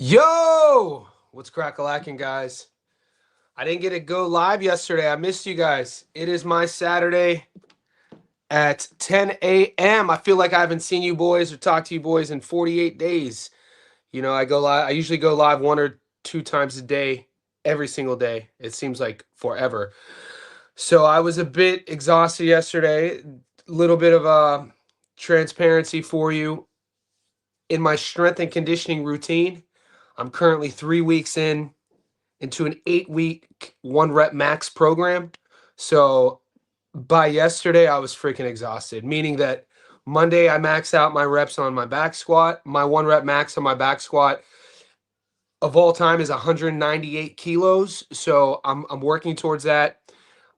Yo! What's crack-a-lacking, guys? I didn't get to go live yesterday. I missed you guys. It is my Saturday at 10 a.m. I feel like I haven't seen you boys or talked to you boys in 48 days. I go live. I usually go live one or two times a day, every single day. It seems like forever. So I was a bit exhausted yesterday. Little bit of transparency for you. In my strength and conditioning routine, I'm currently 3 weeks into an 8 week one rep max program. So by yesterday, I was freaking exhausted, meaning that Monday I maxed out my reps on my back squat. My one rep max on my back squat of all time is 198 kilos. So I'm working towards that.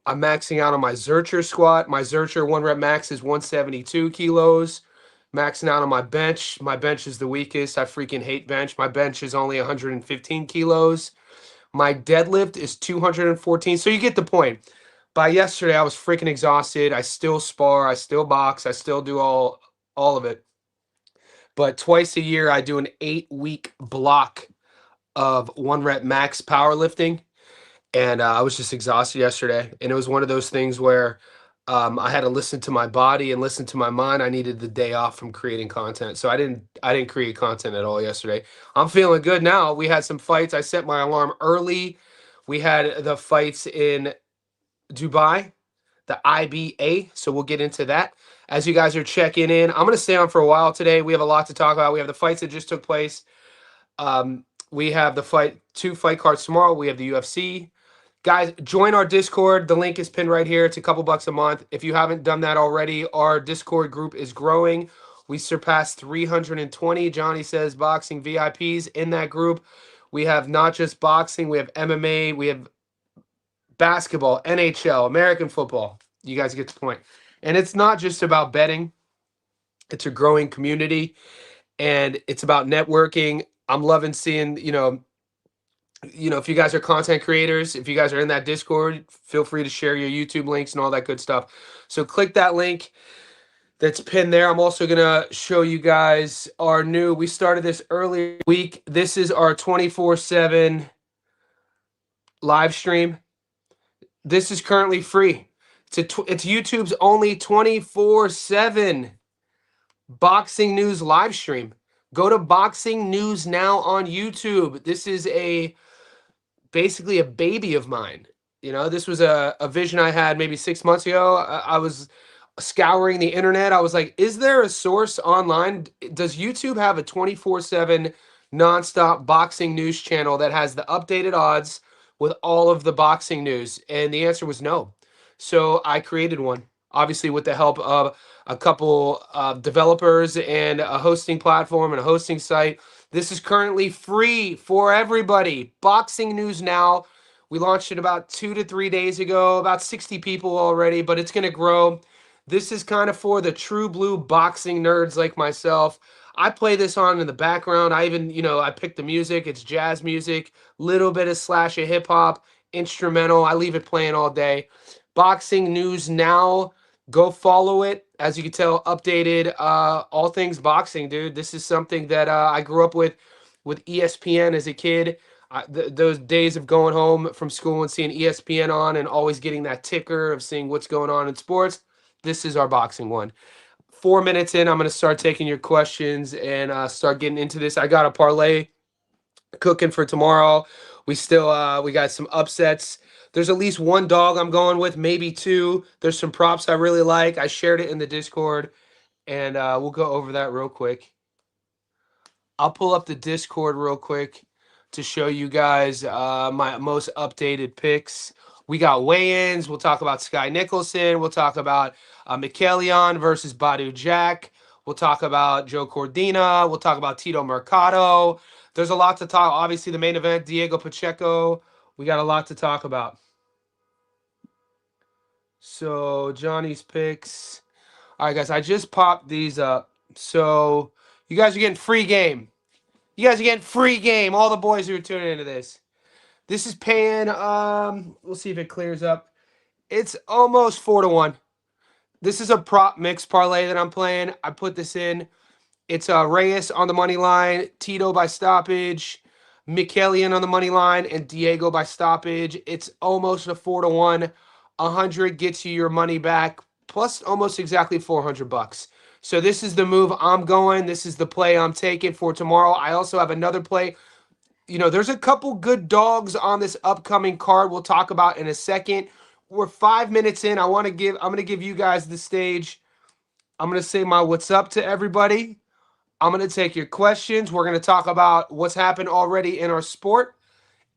I'm maxing out on my Zercher squat. My Zercher one rep max is 172 kilos. Maxing out on my bench. My bench is the weakest. I freaking hate bench. My bench is only 115 kilos. My deadlift is 214. So you get the point. By yesterday, I was freaking exhausted. I still spar, I still box, I still do all of it. But twice a year, I do an 8 week block of one rep max powerlifting. And I was just exhausted yesterday. And it was one of those things where I had to listen to my body and listen to my mind. I needed the day off from creating content. So I didn't create content at all yesterday. I'm feeling good now. We had some fights. I set my alarm early. We had the fights in Dubai, the IBA. So we'll get into that. As you guys are checking in, I'm going to stay on for a while today. We have a lot to talk about. We have the fights that just took place. We have two fight cards tomorrow. We have the UFC. Guys, join our Discord. The link is pinned right here. It's a couple bucks a month. If you haven't done that already, our Discord group is growing. We surpassed 320. Johnny says boxing VIPs in that group. We have not just boxing, we have MMA, we have basketball, NHL, American football. You guys get the point. And it's not just about betting. It's a growing community and it's about networking. I'm loving seeing, if you guys are content creators, if you guys are in that Discord, feel free to share your YouTube links and all that good stuff. So click that link that's pinned there. I'm also going to show you guys we started this earlier week. This is our 24/7 live stream. This is currently free. It's YouTube's only 24/7 boxing news live stream. Go to Boxing News Now on YouTube. This is basically a baby of mine. This was a vision I had maybe 6 months ago. I was scouring the internet. I was like, is there a source online? Does YouTube have a 24/7 nonstop boxing news channel that has the updated odds with all of the boxing news? And the answer was no. So I created one, obviously with the help of a couple developers and a hosting platform and a hosting site. This is currently free for everybody. Boxing News Now. We launched it about 2 to 3 days ago, about 60 people already, but it's going to grow. This is kind of for the true blue boxing nerds like myself. I play this on in the background. I even, I pick the music. It's jazz music, little bit of slash of hip hop, instrumental. I leave it playing all day. Boxing News Now. Go follow it. As you can tell, updated all things boxing, dude. This is something that I grew up with ESPN as a kid. Those days of going home from school and seeing ESPN on and always getting that ticker of seeing what's going on in sports. This is our boxing one. 4 minutes in, I'm going to start taking your questions and start getting into this. I got a parlay cooking for tomorrow. We got some upsets. There's at least one dog I'm going with, maybe two. There's some props I really like. I shared it in the Discord, and we'll go over that real quick. I'll pull up the Discord real quick to show you guys my most updated picks. We got weigh-ins. We'll talk about Sky Nicholson. We'll talk about Michelion versus Badu Jack. We'll talk about Joe Cordina. We'll talk about Tito Mercado. There's a lot to talk. Obviously, the main event, Diego Pacheco. We got a lot to talk about. So, Johnny's picks. All right, guys, I just popped these up. So, you guys are getting free game. You guys are getting free game. All the boys who are tuning into this. This is paying, we'll see if it clears up. It's almost 4-1. This is a prop mix parlay that I'm playing. I put this in. It's Reyes on the money line, Tito by stoppage, Mikelian on the money line, and Diego by stoppage. It's almost a 4-1. 100 gets you your money back, plus almost exactly 400 bucks. So this is the move I'm going. This is the play I'm taking for tomorrow. I also have another play. You know, there's a couple good dogs on this upcoming card we'll talk about in a second. We're 5 minutes in. I'm going to give you guys the stage. I'm going to say my what's up to everybody. I'm going to take your questions. We're going to talk about what's happened already in our sport.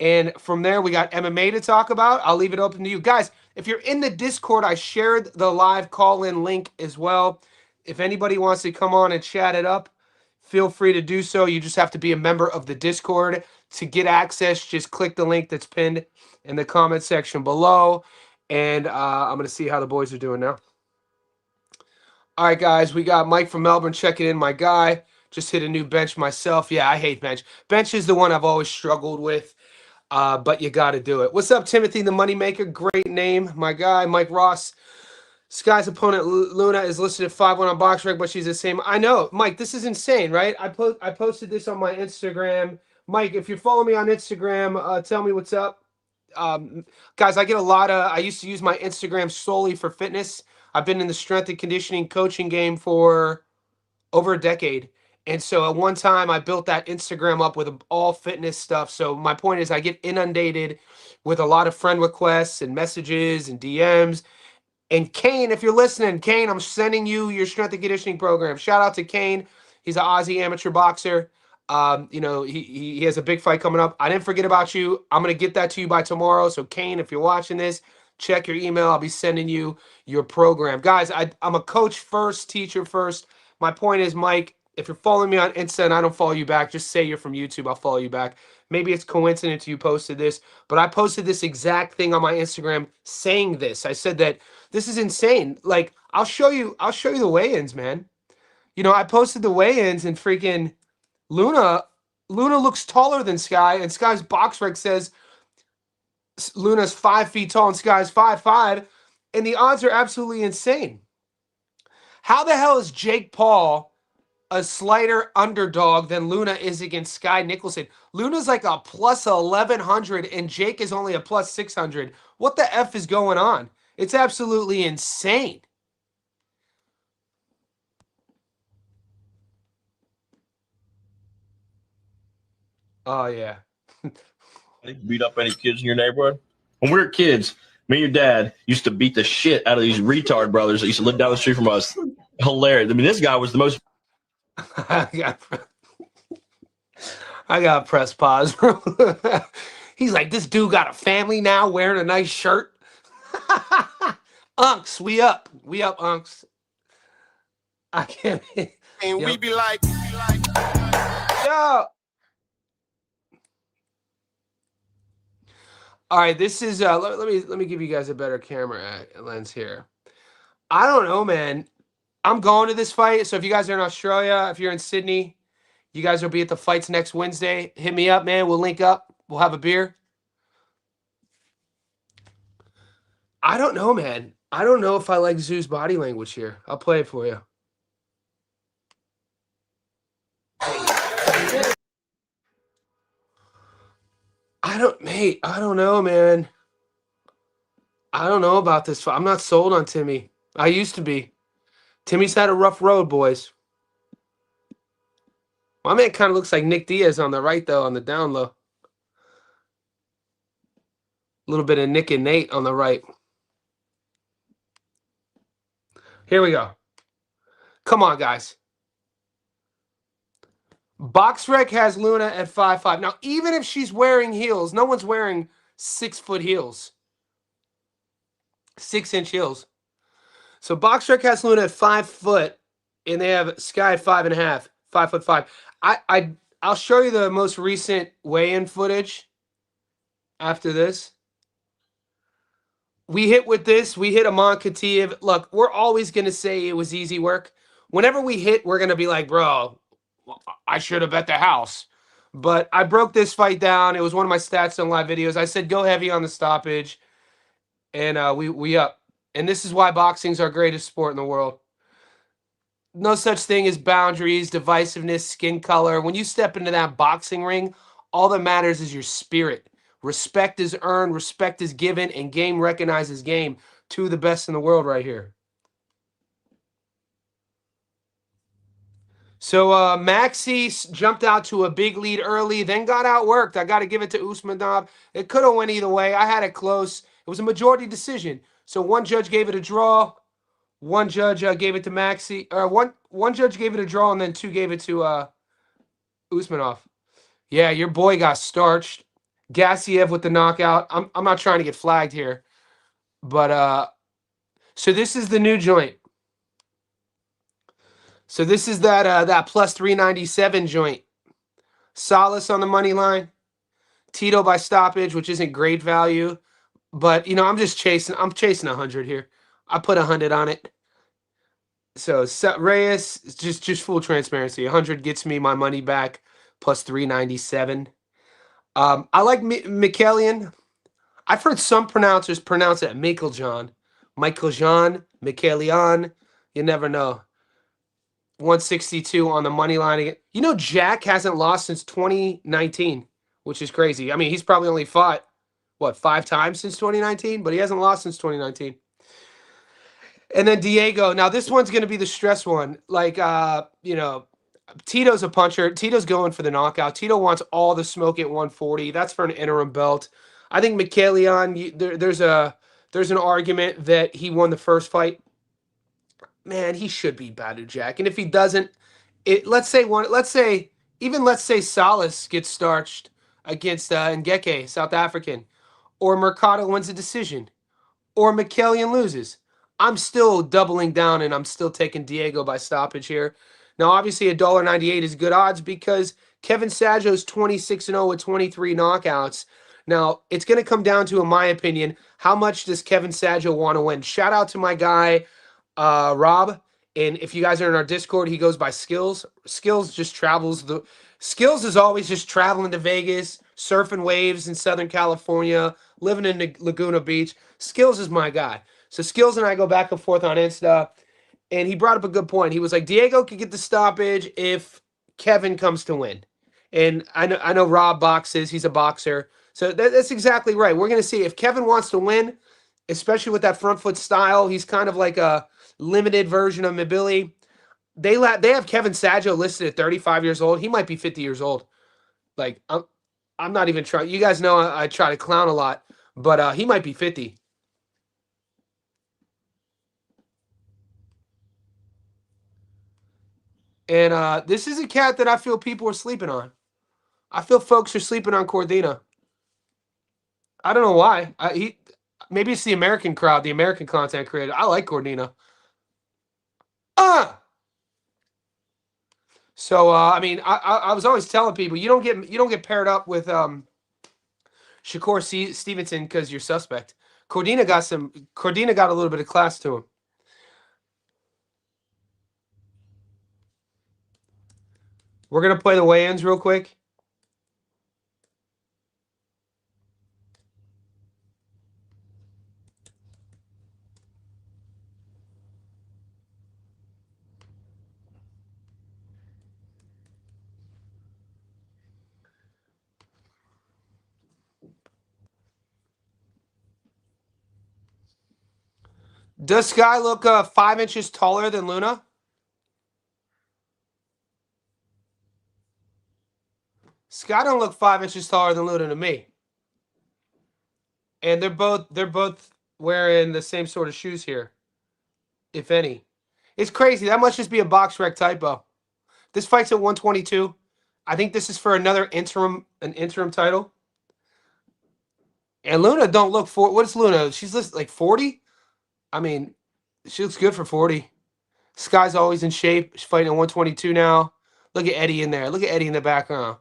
And from there, we got MMA to talk about. I'll leave it open to you. Guys, if you're in the Discord, I shared the live call-in link as well. If anybody wants to come on and chat it up, feel free to do so. You just have to be a member of the Discord. To get access, just click the link that's pinned in the comment section below. And I'm going to see how the boys are doing now. All right, guys, we got Mike from Melbourne checking in, my guy. Just hit a new bench myself. Yeah, I hate bench. Bench is the one I've always struggled with. But you got to do it. What's up, Timothy the Moneymaker? Great name, my guy. Mike Ross. Sky's opponent, Luna, is listed at 5-1 on BoxRec, but she's the same. I know, Mike, this is insane, right? I posted this on my Instagram. Mike, if you follow me on Instagram, tell me what's up. Guys, I get a lot of, I used to use my Instagram solely for fitness. I've been in the strength and conditioning coaching game for over a decade. And so at one time I built that Instagram up with all fitness stuff. So my point is I get inundated with a lot of friend requests and messages and DMs. And Kane, if you're listening, Kane, I'm sending you your strength and conditioning program. Shout out to Kane. He's an Aussie amateur boxer. You know, he has a big fight coming up. I didn't forget about you. I'm going to get that to you by tomorrow. So Kane, if you're watching this, check your email. I'll be sending you your program. Guys, I'm a coach first, teacher first. My point is, Mike, if you're following me on Insta and I don't follow you back, just say you're from YouTube. I'll follow you back. Maybe it's coincidence you posted this, but I posted this exact thing on my Instagram saying this. I said that this is insane. Like, I'll show you the weigh-ins, man. You know, I posted the weigh-ins and freaking Luna looks taller than Sky, and Sky's BoxRec says Luna's 5 feet tall and Sky's 5'5", and the odds are absolutely insane. How the hell is Jake Paul a slighter underdog than Luna is against Sky Nicholson? Luna's like a plus 1,100 and Jake is only a plus 600. What the F is going on? It's absolutely insane. Oh, yeah. Beat up any kids in your neighborhood? When we were kids, me and your dad used to beat the shit out of these retard brothers that used to live down the street from us. Hilarious. I mean, this guy was the most. I got press pause, bro. He's like, this dude got a family now wearing a nice shirt. Unks, we up. We up, Unks. I can't. And we be like, yo. All right, this is let me give you guys a better camera lens here. I don't know, man. I'm going to this fight. So if you guys are in Australia, if you're in Sydney, you guys will be at the fights next Wednesday. Hit me up, man. We'll link up. We'll have a beer. I don't know, man. I don't know if I like Zoo's body language here. I'll play it for you. I don't know, man. I don't know about this fight. I'm not sold on Timmy. I used to be. Timmy's had a rough road, boys. My man kind of looks like Nick Diaz on the right, though, on the down low. A little bit of Nick and Nate on the right. Here we go. Come on, guys. BoxRec has Luna at 5'5". Now, even if she's wearing heels, no one's wearing 6-foot heels. 6-inch heels. So BoxRec has Luna at 5 foot, and they have Sky at 5.5, 5'5". I'll show you the most recent weigh-in footage after this. We hit with this. We hit Amon Khatib. Look, we're always going to say it was easy work. Whenever we hit, we're going to be like, bro, I should have bet the house. But I broke this fight down. It was one of my stats on live videos. I said go heavy on the stoppage, and we up. And this is why boxing's our greatest sport in the world. No such thing as boundaries, divisiveness, skin color. When you step into that boxing ring, All that matters is your spirit. Respect is earned, respect is given, and game recognizes game. Two of the best in the world right here. So Maxi jumped out to a big lead early, then got outworked. I got to give it to Usmanov. It could have went either way. I had it close. It was a majority decision. So one judge gave it a draw. One judge gave it to Maxi. Or one judge gave it a draw, and then two gave it to Usmanov. Yeah, your boy got starched. Gassiev with the knockout. I'm not trying to get flagged here, but so this is the new joint. So this is that plus 397 joint. Salas on the money line. Tito by stoppage, which isn't great value, but I'm just chasing. I'm chasing 100 here. I put 100 on it. So Reyes, just full transparency. 100 gets me my money back plus 397. I like Mikelian. I've heard some pronouncers pronounce it Michael John, Mikelian. You never know. 162 on the money line again. Jack hasn't lost since 2019, which is crazy. I mean, he's probably only fought, 5 times since 2019, but he hasn't lost since 2019. And then Diego. Now, this one's going to be the stress one. Tito's a puncher. Tito's going for the knockout. Tito wants all the smoke at 140. That's for an interim belt. I think Mikelian, there's an argument that he won the first fight. Man, he should beat Badu Jack. And if he doesn't, let's say Salas gets starched against Ngeke, South African, or Mercado wins a decision, or Mikelian loses. I'm still doubling down and I'm still taking Diego by stoppage here. Now, obviously, $1.98 is good odds because Kevin Sadjo's 26-0 with 23 knockouts. Now, it's going to come down to, in my opinion, how much does Kevin Sadjo want to win? Shout out to my guy, Rob. And if you guys are in our Discord, he goes by Skills. Skills is always just traveling to Vegas, surfing waves in Southern California, living in Laguna Beach. Skills is my guy. So Skills and I go back and forth on Insta. And he brought up a good point. He was like, Diego could get the stoppage if Kevin comes to win. And I know Rob boxes. He's a boxer. So that's exactly right. We're going to see if Kevin wants to win, especially with that front foot style. He's kind of like a limited version of Mabili. They have Kevin Sadjo listed at 35 years old. He might be 50 years old. Like, I'm not even trying. You guys know I try to clown a lot, but he might be 50. And this is a cat that I feel people are sleeping on. I feel folks are sleeping on Cordina. I don't know why. Maybe it's the American crowd, the American content creator. I like Cordina. So I mean, I was always telling people you don't get paired up with Shakur Stevenson because you're suspect. Cordina got a little bit of class to him. We're gonna play the weigh-ins real quick. Does Sky look 5 inches taller than Luna? Sky don't look 5 inches taller than Luna to me. And they're both wearing the same sort of shoes here, if any. It's crazy. That must just be a box rec typo. This fight's at 122. I think this is for an interim title. And Luna don't look for what is Luna? She's listed like 40. I mean, she looks good for 40. Sky's always in shape. She's fighting at 122 now. Look at Eddie in there. Look at Eddie in the background.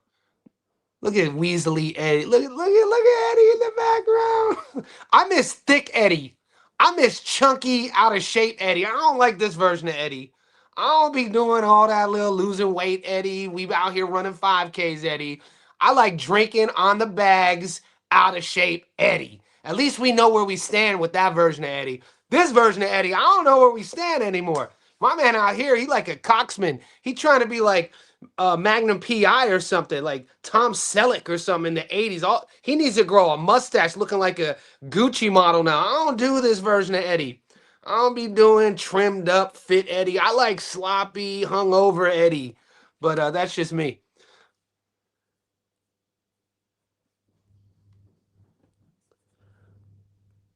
Look at Weasley Eddie. Look at Eddie in the background. I miss thick Eddie. I miss chunky, out of shape Eddie. I don't like this version of Eddie. I don't be doing all that little losing weight Eddie. We out here running 5Ks Eddie. I like drinking on the bags, out of shape Eddie. At least we know where we stand with that version of Eddie. This version of Eddie, I don't know where we stand anymore. My man out here, he like a coxman. He trying to be like Magnum PI or something, like Tom Selleck or something in the 80s. He needs to grow a mustache looking like a Gucci model now. I don't do this version of Eddie. I don't be doing trimmed up fit Eddie. I like sloppy, hungover Eddie. But that's just me.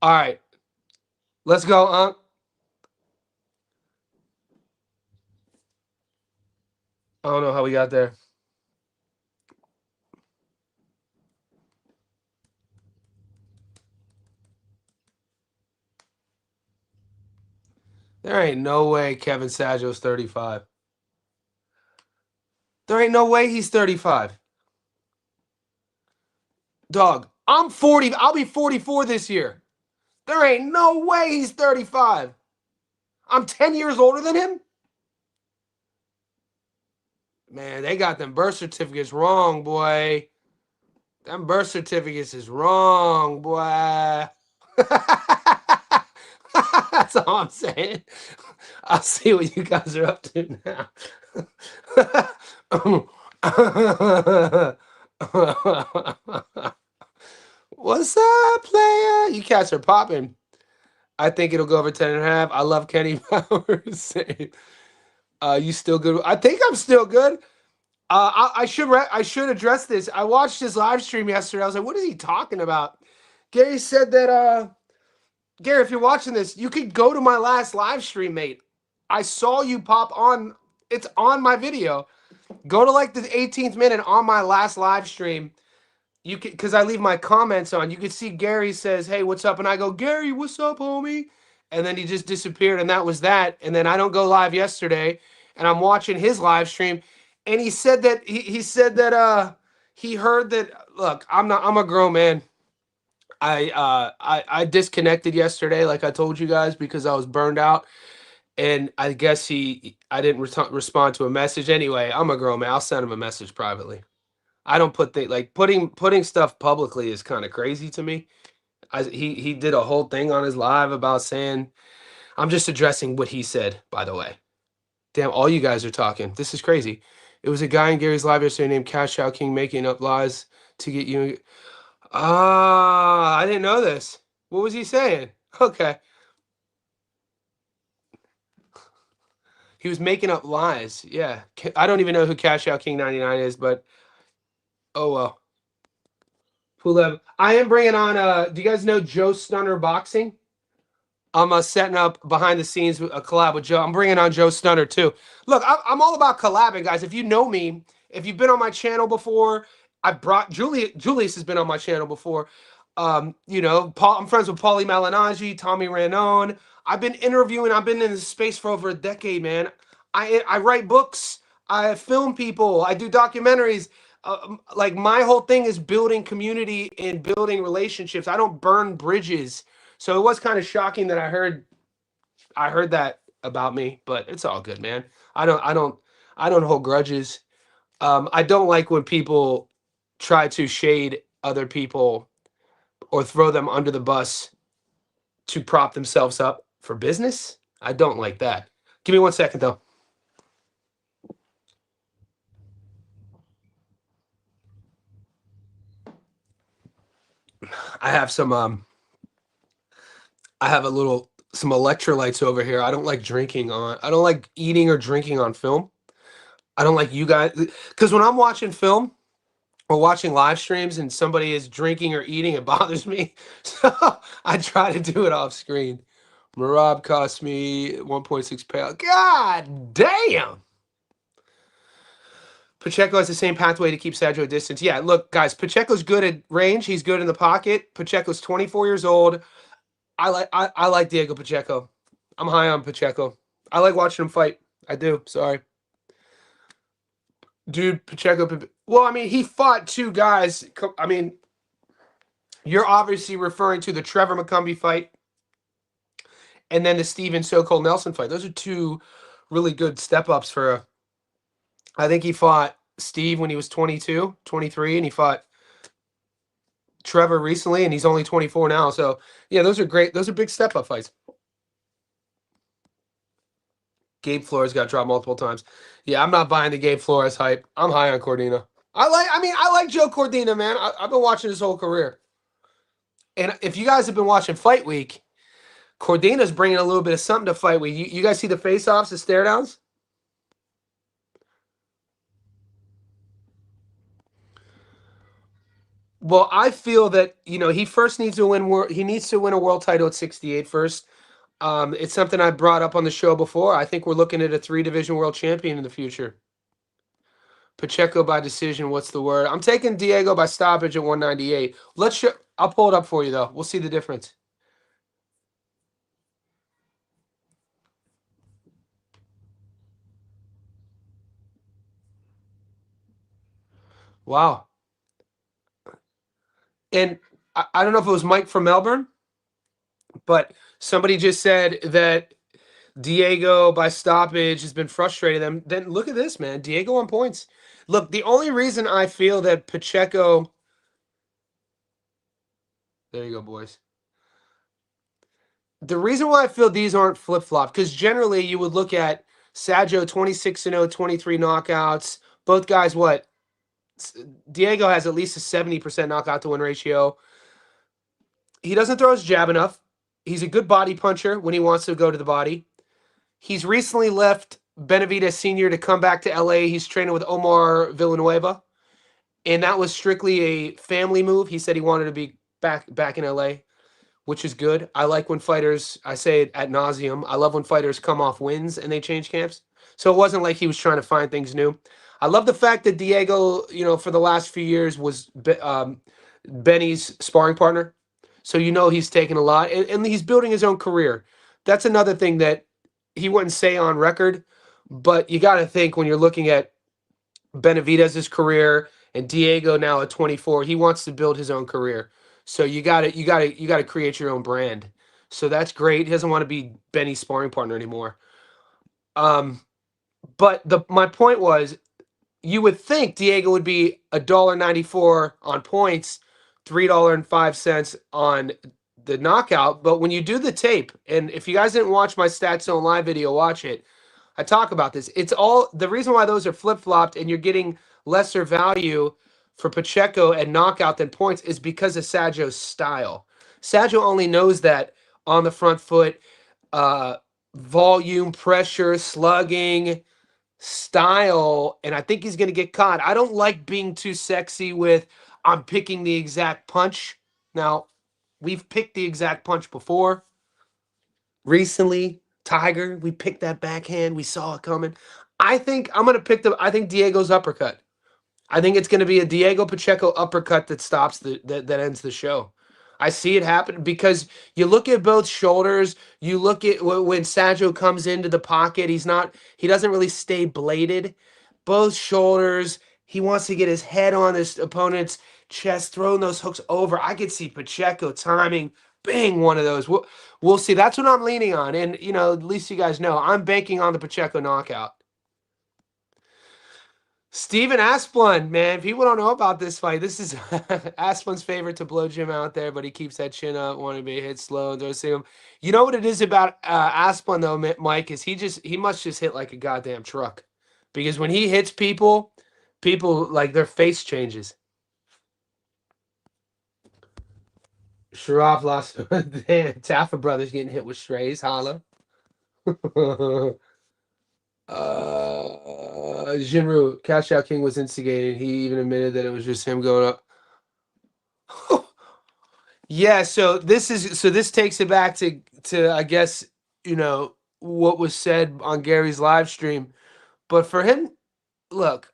All right. Let's go, Unc. I don't know how we got there. There ain't no way Kevin Sadjo's 35. There ain't no way he's 35. Dog, I'm 40. I'll be 44 this year. There ain't no way he's 35. I'm 10 years older than him? Man, they got them birth certificates wrong, boy. Them birth certificates is wrong, boy. That's all I'm saying. I'll see what you guys are up to now. What's up, player? You cats are popping. I think it'll go over 10.5. I love Kenny Powers. You still good? I think I'm still good. I should address this. I watched his live stream yesterday. I was like, what is he talking about? Gary said that Gary, if you're watching this, you could go to my last live stream, mate. I saw you pop on. It's on my video. Go to like the 18th minute on my last live stream. You can, because I leave my comments on. You could see Gary says, "Hey, what's up?" And I go, "Gary, what's up, homie?" And then he just disappeared, and that was that. And then I don't go live yesterday, and I'm watching his live stream, and he said that he said that he heard that. Look, I'm a grown man. I disconnected yesterday, like I told you guys, because I was burned out, and I guess I didn't respond to a message. Anyway, I'm a grown man. I'll send him a message privately. I don't put like putting stuff publicly is kind of crazy to me. He did a whole thing on his live about saying, I'm just addressing what he said, by the way. Damn, all you guys are talking. This is crazy. It was a guy in Gary's live yesterday named Cash Out King making up lies to get you. Ah, I didn't know this. What was he saying? Okay. He was making up lies. Yeah. I don't even know who Cash Out King 99 is, but oh well. Pulev. I am bringing on do you guys know Joe Stunner Boxing? I'm setting up behind the scenes with a collab with Joe. I'm bringing on Joe Stunner too. Look, I'm all about collabing, guys. If you know me, if you've been on my channel before, I brought Julius has been on my channel before. Paul, I'm friends with Paulie Malignaggi, Tommy Ranone. I've been interviewing. I've been in this space for over a decade, man. I write books. I film people. I do documentaries. Like my whole thing is building community and building relationships. I don't burn bridges. So it was kind of shocking that I heard that about me, but it's all good, man. I don't hold grudges. I don't like when people try to shade other people or throw them under the bus to prop themselves up for business. I don't like that. Give me 1 second though. I have I have some electrolytes over here. I don't like drinking on. I don't like eating or drinking on film. I don't like you guys because when I'm watching film or watching live streams and somebody is drinking or eating, it bothers me. So I try to do it off screen. Marab cost me 1.6 pounds. God damn. Pacheco has the same pathway to keep Sadjo at distance. Yeah, look, guys, Pacheco's good at range. He's good in the pocket. Pacheco's 24 years old. I like Diego Pacheco. I'm high on Pacheco. I like watching him fight. I do. Sorry. Dude, Pacheco. Well, I mean, he fought two guys. I mean, you're obviously referring to the Trevor McCumbee fight and then the Steven So-Called Nelson fight. Those are two really good step-ups for I think he fought Steve when he was 22, 23, and he fought Trevor recently, and he's only 24 now. So, yeah, those are great. Those are big step-up fights. Gabe Flores got dropped multiple times. Yeah, I'm not buying the Gabe Flores hype. I'm high on Cordina. I like Joe Cordina, man. I've been watching his whole career. And if you guys have been watching Fight Week, Cordina's bringing a little bit of something to Fight Week. You guys see the face-offs, the stare-downs? Well, I feel that he first needs to win. He needs to win a world title at 68 first. It's something I brought up on the show before. I think we're looking at a 3-division world champion in the future. Pacheco by decision. What's the word? I'm taking Diego by stoppage at 198. I'll pull it up for you though. We'll see the difference. Wow. And I don't know if it was Mike from Melbourne, but somebody just said that Diego by stoppage has been frustrating them. Then look at this, man. Diego on points. Look, the only reason I feel that Pacheco. There you go, boys. The reason why I feel these aren't flip flop, because generally you would look at Sadjo 26-0, 23 knockouts. Both guys, what? Diego has at least a 70% knockout to win ratio. He doesn't throw his jab enough. He's a good body puncher when he wants to go to the body. He's recently left Benavidez Sr. to come back to LA. He's training with Omar Villanueva. And that was strictly a family move. He said he wanted to be back in LA, which is good. I like when fighters, I say it ad nauseum, I love when fighters come off wins and they change camps. So it wasn't like he was trying to find things new. I love the fact that Diego, for the last few years was Benny's sparring partner. So he's taken a lot, and he's building his own career. That's another thing that he wouldn't say on record, but you got to think when you're looking at Benavidez's career and Diego now at 24, he wants to build his own career. So you got to create your own brand. So that's great. He doesn't want to be Benny's sparring partner anymore. But my point was, you would think Diego would be $1.94 on points, $3.05 on the knockout. But when you do the tape, and if you guys didn't watch my Stats Zone live video, watch it. I talk about this. It's all the reason why those are flip-flopped and you're getting lesser value for Pacheco and knockout than points is because of Sadjo's style. Sadjo only knows that on the front foot, volume, pressure, slugging, style, and I think he's going to get caught. I don't like being too sexy with I'm picking the exact punch. Now, we've picked the exact punch before. Recently, Tiger, we picked that backhand. We saw it coming. I think Diego's uppercut. I think it's going to be a Diego Pacheco uppercut that stops that ends the show. I see it happen because you look at both shoulders. You look at when Sadjo comes into the pocket. He doesn't really stay bladed. Both shoulders. He wants to get his head on his opponent's chest, throwing those hooks over. I could see Pacheco timing, bang, one of those. We'll see. That's what I'm leaning on. And, at least you guys know, I'm banking on the Pacheco knockout. Steven Asplund, man, people don't know about this fight. This is Asplund's favorite to blow Jim out there, but he keeps that chin up, wanting to be hit slow and don't see him. You know what it is about Asplund, though, Mike, is he must just hit like a goddamn truck. Because when he hits people, like, their face changes. Sharaf lost. Taffa Brothers getting hit with strays. Holla. Jinru, Cash Out King was instigated. He even admitted that it was just him going up. Yeah, so this takes it back to I guess, what was said on Gary's live stream. But for him, look,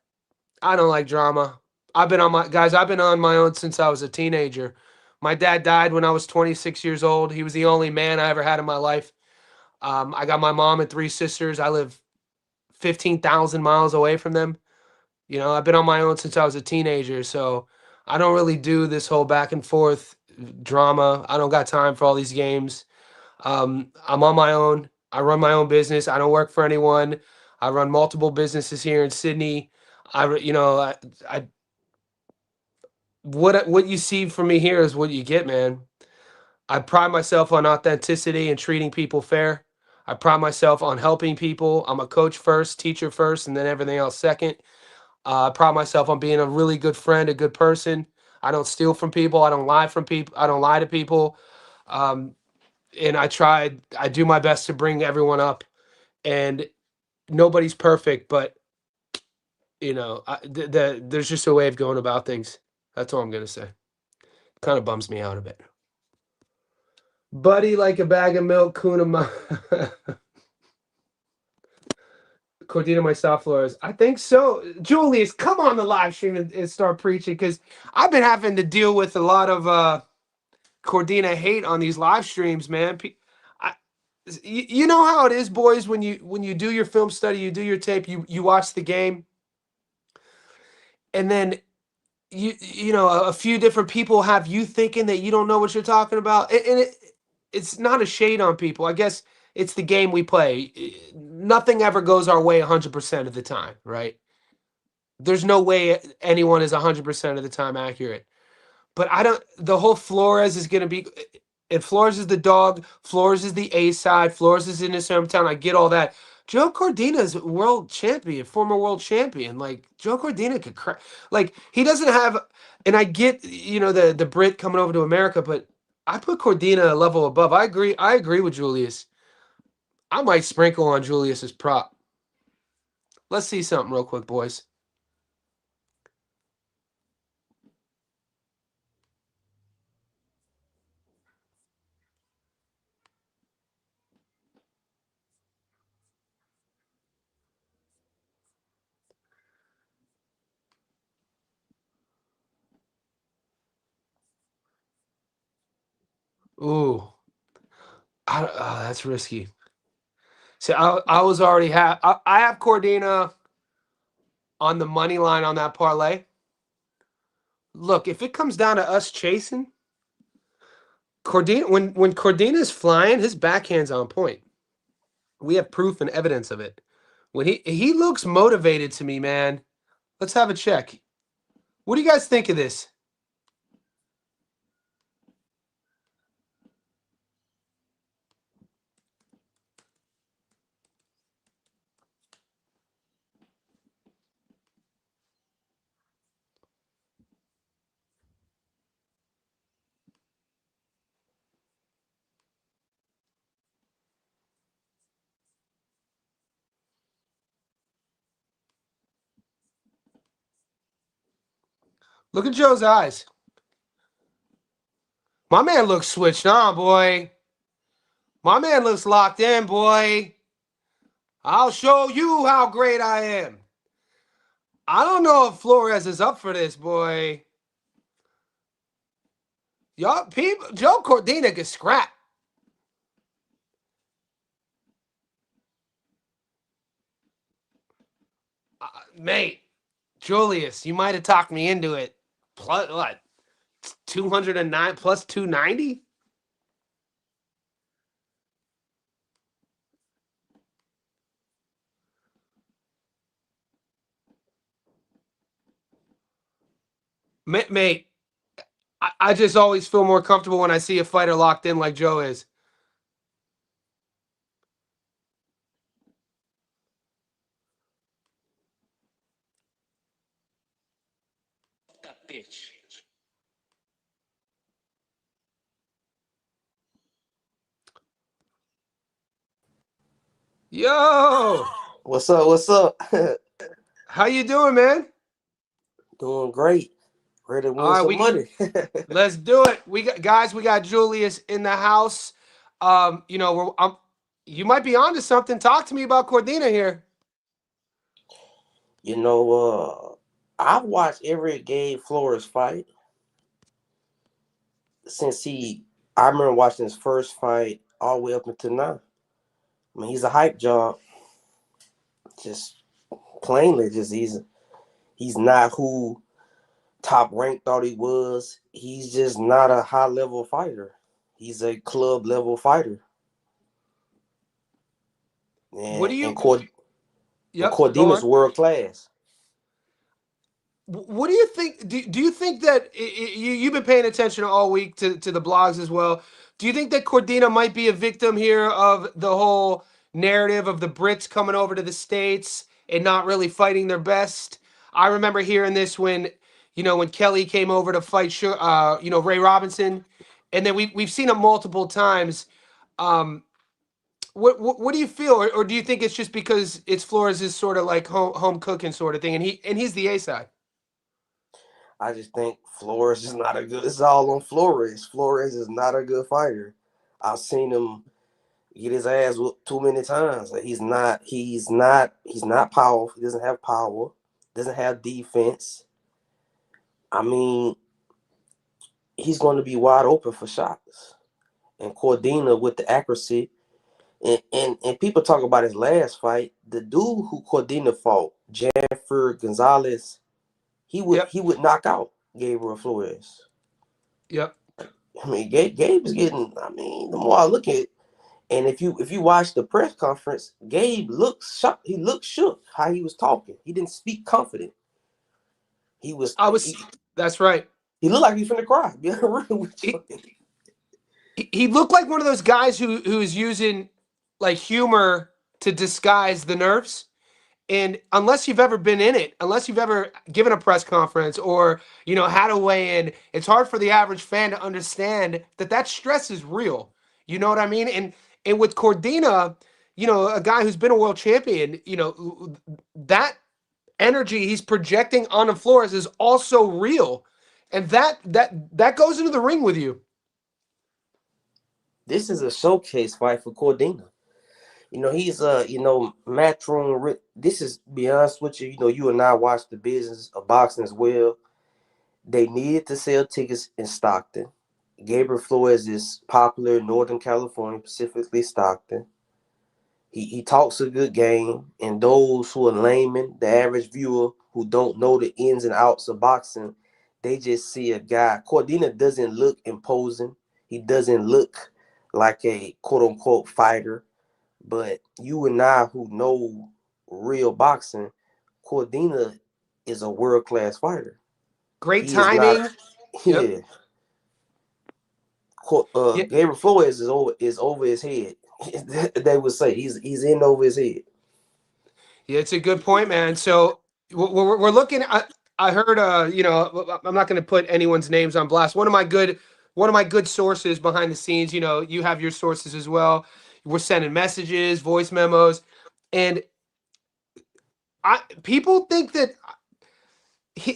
I don't like drama. I've been on my own since I was a teenager. My dad died when I was 26 years old. He was the only man I ever had in my life. I got my mom and 3 sisters. I live 15,000 miles away from them. I've been on my own since I was a teenager, so I don't really do this whole back and forth drama. I don't got time for all these games. I'm on my own. I run my own business. I don't work for anyone. I run multiple businesses here in Sydney. What you see from me here is what you get, man. I pride myself on authenticity and treating people fair. I pride myself on helping people. I'm a coach first, teacher first, and then everything else second. I pride myself on being a really good friend, a good person. I don't steal from people. I don't lie from people. I don't lie to people. Um, and I do my best to bring everyone up. And nobody's perfect, but there's just a way of going about things. That's all I'm gonna say. Kind of bums me out a bit. Buddy, like a bag of milk, Kuna. Cordina, my soft floors. I think so. Julius, come on the live stream and start preaching, because I've been having to deal with a lot of Cordina hate on these live streams, man. I, you know how it is, boys. When you do your film study, you do your tape, you watch the game, and then a few different people have you thinking that you don't know what you're talking about, and it's not a shade on people. I guess it's the game we play. Nothing ever goes our way 100% of the time, right? There's no way anyone is 100% of the time accurate. But I don't. The whole Flores is going to be. And Flores is the dog. Flores is the A side. Flores is in his hometown. I get all that. Joe Cordina is world champion, former world champion. Like Joe Cordina could crack. Like he doesn't have. And I get the Brit coming over to America, but I put Cordina a level above. I agree. I agree with Julius. I might sprinkle on Julius's prop. Let's see something real quick, boys. Ooh, that's risky. See, I was already I have Cordina on the money line on that parlay. Look, if it comes down to us chasing, Cordina when Cordina's flying, his backhand's on point. We have proof and evidence of it. When he looks motivated to me, man. Let's have a check. What do you guys think of this? Look at Joe's eyes. My man looks switched on, boy. My man looks locked in, boy. I'll show you how great I am. I don't know if Flores is up for this, boy. Y'all people, Joe Cordina can scrap. Mate, Julius, you might have talked me into it. Plus what? 209 plus 290? Mate, I just always feel more comfortable when I see a fighter locked in like Joe is. That bitch. Yo, What's up? What's up? how you doing, man? Doing great. Ready to win All right, some money. let's do it. We got Julius in the house. You might be onto something. Talk to me about Cordina here. I've watched every Gabe Flores fight since I remember watching his first fight all the way up until now. I mean, he's a hype job. Just plainly, he's not who Top Rank thought he was. He's just not a high level fighter. He's a club level fighter. What do you? Cordina's world class. What do you think? Do you think that you've been paying attention all week to the blogs as well? Do you think that Cordina might be a victim here of the whole narrative of the Brits coming over to the States and not really fighting their best. I remember hearing this when, when Kelly came over to fight, Ray Robinson, and then we've seen it multiple times. What do you feel, or do you think it's just because it's Flores' sort of like home cooking sort of thing, and he's the A side? I just think Flores is not a good. It's all on Flores. Flores is not a good fighter. I've seen him get his ass whooped too many times. Like, he's not powerful. He doesn't have power. Doesn't have defense. I mean, he's going to be wide open for shots. And Cordina with the accuracy. And people talk about his last fight. The dude who Cordina fought, Janfer Gonzalez, he would knock out Gabriel Flores. Yep. I mean, Gabe is getting. I mean, the more I look at it, and if you watch the press conference, Gabe looks shocked. He looked shook how he was talking. He didn't speak confident. That's right. He looked like he's finna cry. He looked like one of those guys who's using like humor to disguise the nerves. And unless you've ever been in it, unless you've ever given a press conference or, had a weigh in, it's hard for the average fan to understand that stress is real. You know what I mean? And with Cordina, a guy who's been a world champion, that energy he's projecting on the floors is also real. And that goes into the ring with you. This is a showcase fight for Cordina. He's Matchroom. This is, be honest with you, you and I watch the business of boxing as well. They needed to sell tickets in Stockton. Gabriel Flores is popular in Northern California, specifically Stockton. He talks a good game, and those who are laymen, the average viewer who don't know the ins and outs of boxing, they just see a guy. Cordina doesn't look imposing. He doesn't look like a quote-unquote fighter. But you and I who know real boxing, Cordina is a world-class fighder. Great timing. Yeah. Gabriel Flores is over his head. They would say he's in over his head. Yeah, it's a good point, man. So we're looking. I heard. I'm not going to put anyone's names on blast. One of my good sources behind the scenes. You have your sources as well. We're sending messages, voice memos, and people think that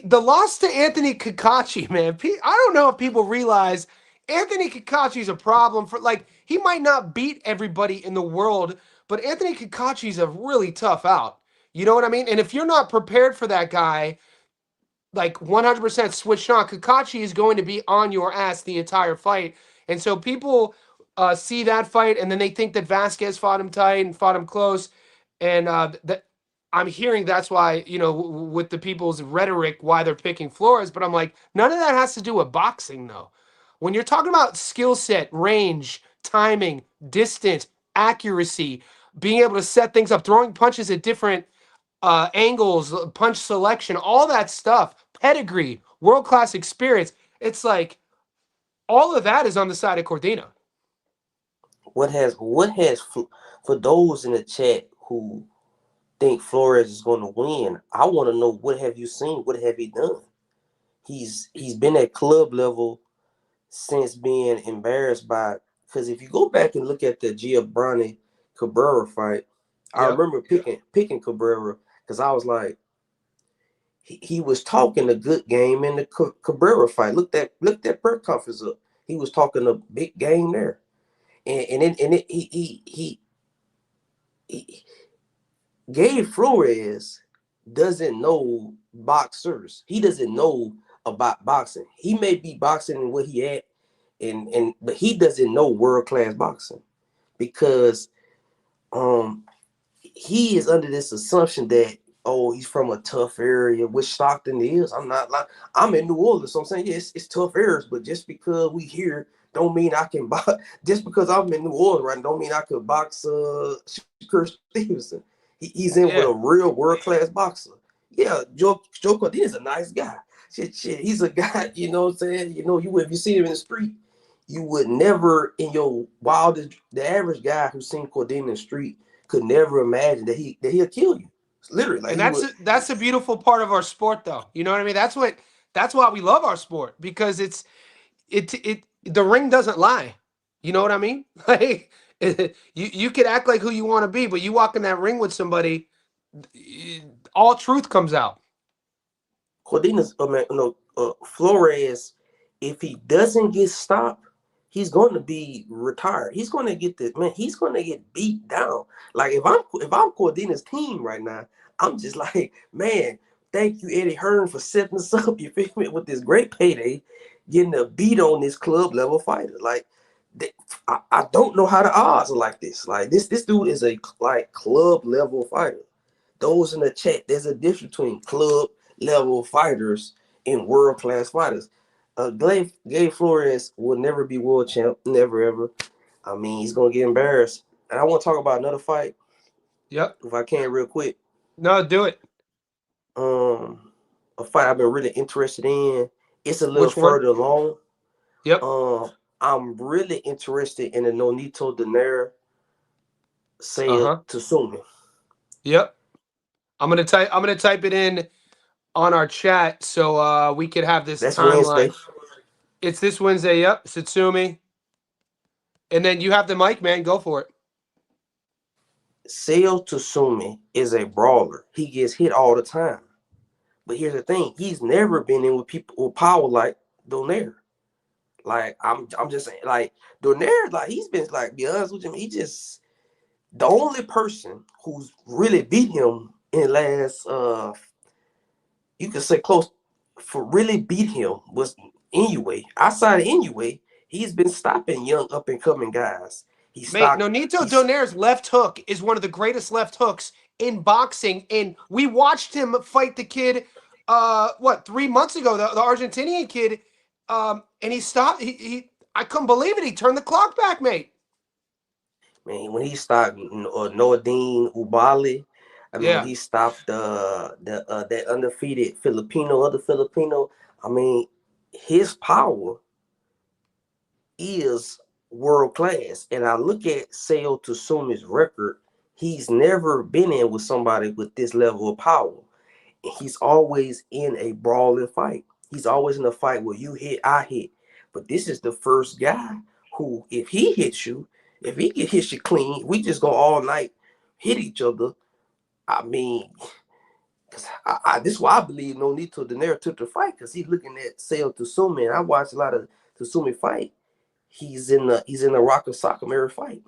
the loss to Anthony Kakachi, man. I don't know if people realize Anthony Kakachi's a problem for, like, he might not beat everybody in the world, but Anthony Kakachi's a really tough out. You know what I mean? And if you're not prepared for that guy, like 100% switched on, Kakachi is going to be on your ass the entire fight. And so people see that fight, and then they think that Vasquez fought him tight and fought him close. And that I'm hearing that's why, with the people's rhetoric, why they're picking Flores. But I'm like, none of that has to do with boxing, though. When you're talking about skill set, range, timing, distance, accuracy, being able to set things up, throwing punches at different angles, punch selection, all that stuff, pedigree, world-class experience, it's like all of that is on the side of Cordina. What has for those in the chat who think Flores is going to win, I want to know, what have you seen? What have he done? He's been at club level since being embarrassed by, because if you go back and look at the Giovanni Cabrera fight, I remember picking Cabrera because I was like, he was talking a good game in the Cabrera fight. Look that press conference up. He was talking a big game there, and he Gabe Flores doesn't know boxers. He doesn't know about boxing. He may be boxing in what he at, but he doesn't know world-class boxing because he is under this assumption that, he's from a tough area, which Stockton is. I'm in New Orleans, so I'm saying, yes, it's tough areas, but just because we here don't mean I can box. Just because I'm in New Orleans right don't mean I could box Shakur Stevenson. He's in with a real world-class boxer. Yeah, Joe Cordina is a nice guy. Shit, he's a guy, you know what I'm saying? If you see him in the street, you would never, in your wildest, the average guy who's seen Cordina in the street could never imagine that he'll kill you. Literally, like And that's a beautiful part of our sport, though. You know what I mean? That's why we love our sport, because it the ring doesn't lie. You know what I mean? Like you could act like who you want to be, but you walk in that ring with somebody, all truth comes out. Cardenas, Flores, if he doesn't get stopped, he's going to be retired. He's going to get this man. He's going to get beat down. Like if I'm Cardenas' team right now, I'm just like, man, thank you, Eddie Hearn, for setting us up. You feel me, with this great payday, getting a beat on this club level fighter. Like I don't know how the odds are like this. Like this dude is a like club level fighter. Those in the chat, there's a difference between club level fighters and world class fighters. Gabe Flores will never be world champ, never ever. I mean, he's gonna get embarrassed. And I want to talk about another fight. Yep. If I can, real quick. No, do it. A fight I've been really interested in. It's a little Which one? further along. Yep. I'm really interested in the Nonito Donaire Seiya Tatsumi. Yep. I'm gonna type it in on our chat so we could have this That's timeline. Wednesday. It's this Wednesday. Yep, Satsumi. And then you have the mic, man. Go for it. Seiya Tatsumi is a brawler. He gets hit all the time. But here's the thing: he's never been in with people with power like Donaire. Like I'm just saying, like Donaire, like he's been, like, be honest with him, he just the only person who's really beat him in the last you could say close for really beat him was Inoue. Outside of Inoue, he's been stopping young up and coming guys. Nonito Donaire's left hook is one of the greatest left hooks in boxing, and we watched him fight the kid 3 months ago, the Argentinian kid, and he stopped. He I couldn't believe it. He turned the clock back, mate. Man, when he stopped Noadine Ubali, when he stopped that undefeated other Filipino, I mean, his power is world class. And I look at Seiya Tatsumi's record, he's never been in with somebody with this level of power. And he's always in a brawling fight. He's always in a fight where you hit, I hit. But this is the first guy who, if he hits you, if he hits you clean, we just go all night, hit each other. I mean, because this is why I believe Nonito Donaire took the fight, because he's looking at Seiya Tatsumi, and I watched a lot of Tatsumi fight. He's in the Rock of Sakamoto fight.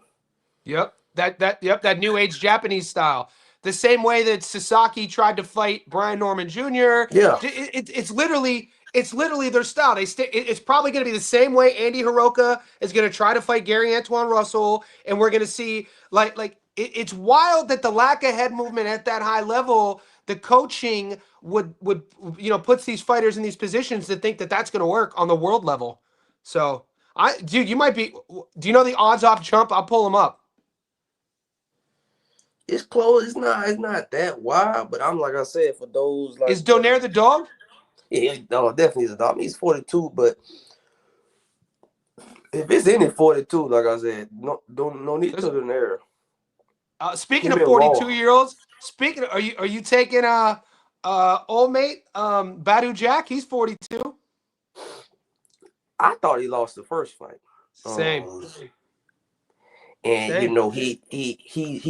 Yep. That new age Japanese style. The same way that Sasaki tried to fight Brian Norman Jr. Yeah. It's literally their style. It's probably going to be the same way Andy Hiroka is going to try to fight Gary Antoine Russell, and we're going to see it's wild that the lack of head movement at that high level, the coaching would puts these fighters in these positions to think that that's going to work on the world level. So dude, you might be. Do you know the odds off jump? I'll pull them up. It's close. It's not that wild, but I'm like I said, for those like. Is Donaire the dog? Yeah, no, definitely is a dog. He's 42, but if it's any 42, like I said, no need to Donaire. Speaking of 42-year-olds, are you taking old mate Badu Jack? He's 42. I thought he lost the first fight. Same. And he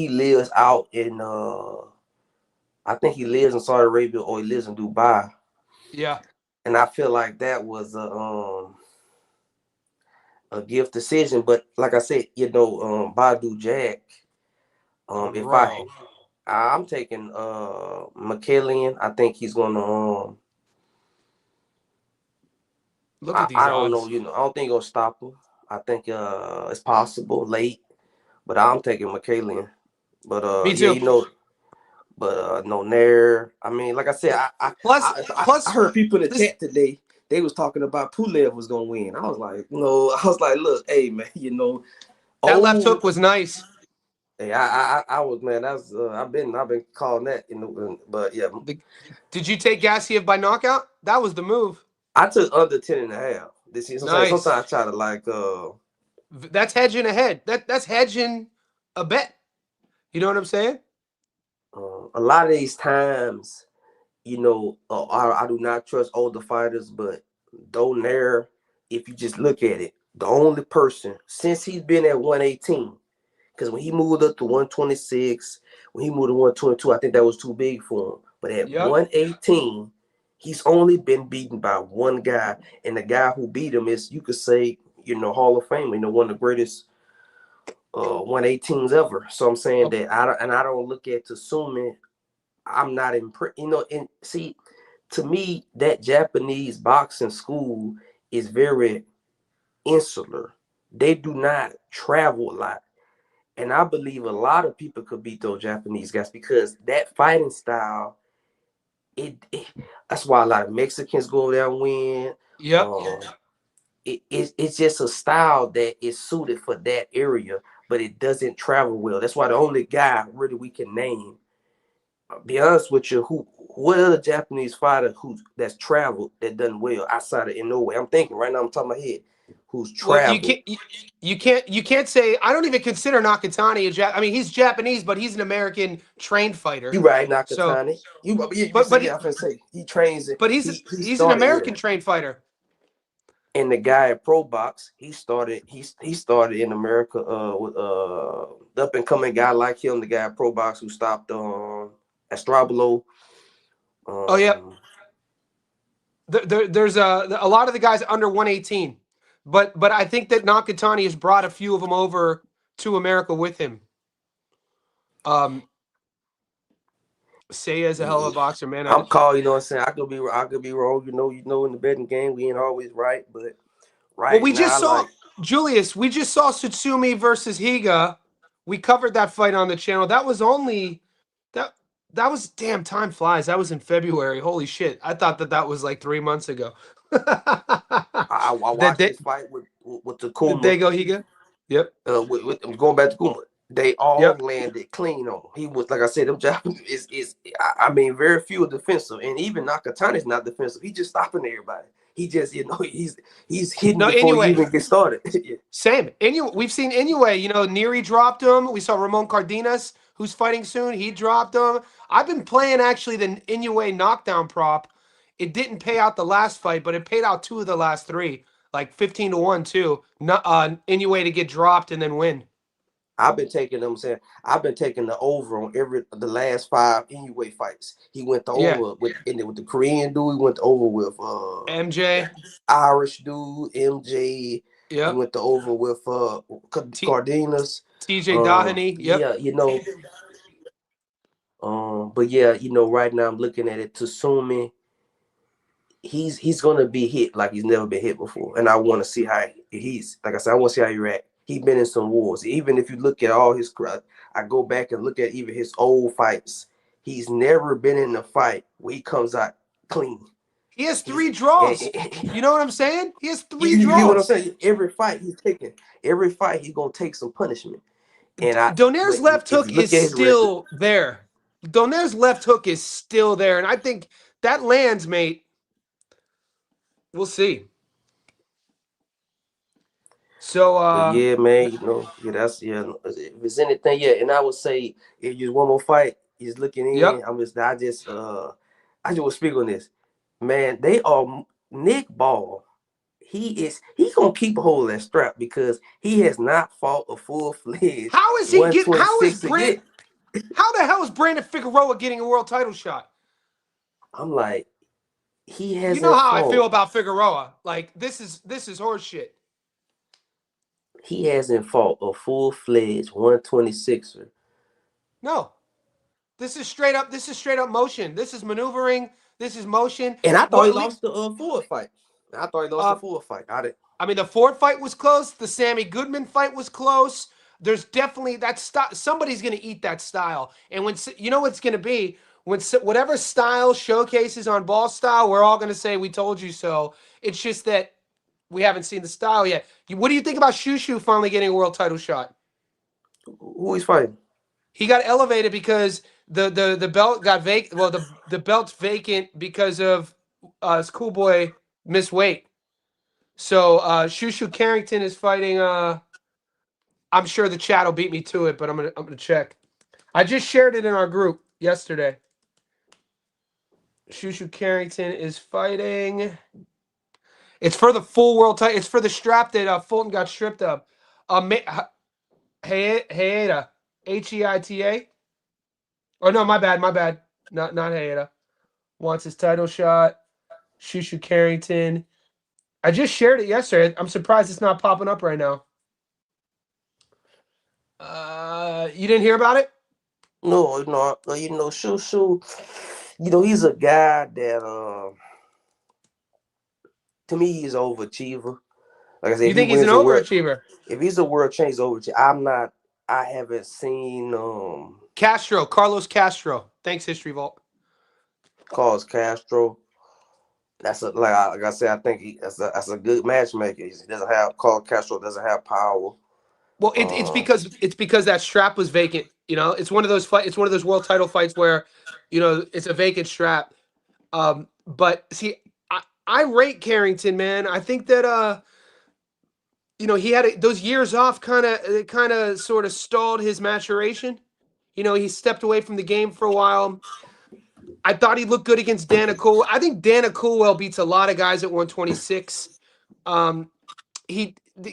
lives out in I think he lives in Saudi Arabia or he lives in Dubai. Yeah. And I feel like that was a gift decision. But like I said, Badu Jack, I'm taking McKillian. I think he's gonna look at these I odds. don't know, I don't think he'll stop him. I think it's possible late. But I'm taking McKillian. But me too. But no Nair. I mean, like I said, I heard people in the chat today. They was talking about Pulev was gonna win. I was like, look, hey man, that left hook was nice. Hey, I was, man. That's I've been calling that but yeah. Did you take Gassiev by knockout? That was the move. I took under 10.5. This season. Sometimes I try to That's hedging ahead. That's hedging a bet. You know what I'm saying? A lot of these times, I do not trust older fighters, but Donaire, if you just look at it, the only person since he's been at 118, because when he moved up to 126, when he moved to 122, I think that was too big for him. But at Yep. 118, he's only been beaten by one guy, and the guy who beat him is, you could say, Hall of Fame, one of the greatest 118s ever. So I'm saying Okay. that I don't look at Tsumi. I'm not impressed, and see, to me, that Japanese boxing school is very insular. They do not travel a lot. And I believe a lot of people could beat those Japanese guys because that fighting style, that's why a lot of Mexicans go over there and win. Yep. It's just a style that is suited for that area, but it doesn't travel well. That's why the only guy really we can name, be honest with you, what other Japanese fighter that's traveled that done well outside of Inoue? I'm thinking right now, I'm talking about head, who's Well, traveled. you can't say I don't even consider Nakatani a I mean, he's Japanese, but he's an American trained fighter. You right, So, Nakatani. You but say, but yeah, I can say he trains it. but He he's an started there. American trained fighter. And the guy at Pro Box, he started in America with the up and coming guy like him, the guy at Pro Box who stopped Astrobolo. Oh yeah, Um there's a lot of the guys under 118, but I think that Nakatani has brought a few of them over to America with him. Seiya's a hell of a boxer, man. I'm called, you know what I'm saying? I could be wrong, in the betting game we ain't always right, but Well, right we just now, saw like, Julius. We just saw Tsutsumi versus Higa. We covered that fight on the channel. That was only that that was damn time flies. That was in February. Holy shit! I thought that was like 3 months ago. I the watched day this fight with the Takuma. Dago Higa. Yep. I'm going back to Kuma. They all Yep. landed clean on him. He was, like I said, them Japanese I mean, very few are defensive, and even Nakatani's not defensive. He's just stopping everybody. He just, he's hitting No. before you Anyway, even get started. same. We've seen anyway. Neri dropped him. We saw Ramon Cardenas, who's fighting soon. He dropped him. I've been playing actually the Inoue knockdown prop. It didn't pay out the last fight, but it paid out two of the last three, like 15-1 too. Not Inoue to get dropped and then win. I've been taking them saying I've been taking the over on the last 5 Inoue fights. He went the Yeah. over with the Korean dude. He went the over with MJ. Irish dude MJ. He Yep. went the over with Cardenas. TJ Dahany. Yep. Yeah, but yeah, right now I'm looking at it. Tsumi, he's gonna be hit like he's never been hit before, and I want to see how he's. Like I said, I want to see how he react. He's been in some wars. Even if you look at all his, I go back and look at even his old fights. He's never been in a fight where he comes out clean. He has 3 draws. You know what I'm saying? He has 3 you draws. get what I'm saying? Every fight he's gonna take some punishment. And Donaire's left hook is still there. Donaire's left hook is still there, and I think that lands, mate. We'll see. So, yeah, man, that's If it's anything, yeah, and I would say if you one more fight, he's looking in. yep. I just will speak on this, man. They are Nick Ball. He's gonna keep a hold of that strap because he has not fought a full-fledged How is he getting? How the hell is Brandon Figueroa getting a world title shot? I'm like, he hasn't. You know how I feel about Figueroa. Like this is horseshit. He hasn't fought a full-fledged 126er. No. This is straight up motion. This is maneuvering. This is motion. And I thought he lost the Ford fight. I mean, the Ford fight was close. The Sammy Goodman fight was close. There's definitely that style. Somebody's going to eat that style. And when you know what's going to be, when whatever style showcases on Ball Style, we're all going to say, we told you so. It's just that we haven't seen the style yet. What do you think about Shushu finally getting a world title shot? Who he's fighting? He got elevated because the belt got vacant. Well, the belt's vacant because of Schoolboy boy missed weight. So Shushu Carrington is fighting. I'm sure the chat will beat me to it, but I'm gonna check. I just shared it in our group yesterday. Shushu Carrington is fighting. It's for the full world title. It's for the strap that Fulton got stripped of. Hayata, Heita. Oh no, my bad. Not Hayata. Wants his title shot. Shushu Carrington. I just shared it yesterday. I'm surprised it's not popping up right now. You didn't hear about it? No, Shushu, he's a guy that to me he's an overachiever. Like I said, You think he's an overachiever? if he's a world champ, he's overachiever. I haven't seen Carlos Castro. Thanks, History Vault. Carlos Castro. That's like I said, I think that's a good matchmaker. Carlos Castro doesn't have power. Well, it's because that strap was vacant. It's one of those It's one of those world title fights where, it's a vacant strap. But see, I rate Carrington, man. I think that he had those years off, kind of sort of stalled his maturation. He stepped away from the game for a while. I thought he looked good against Dana Coolwell. I think Dana Coolwell beats a lot of guys at 126.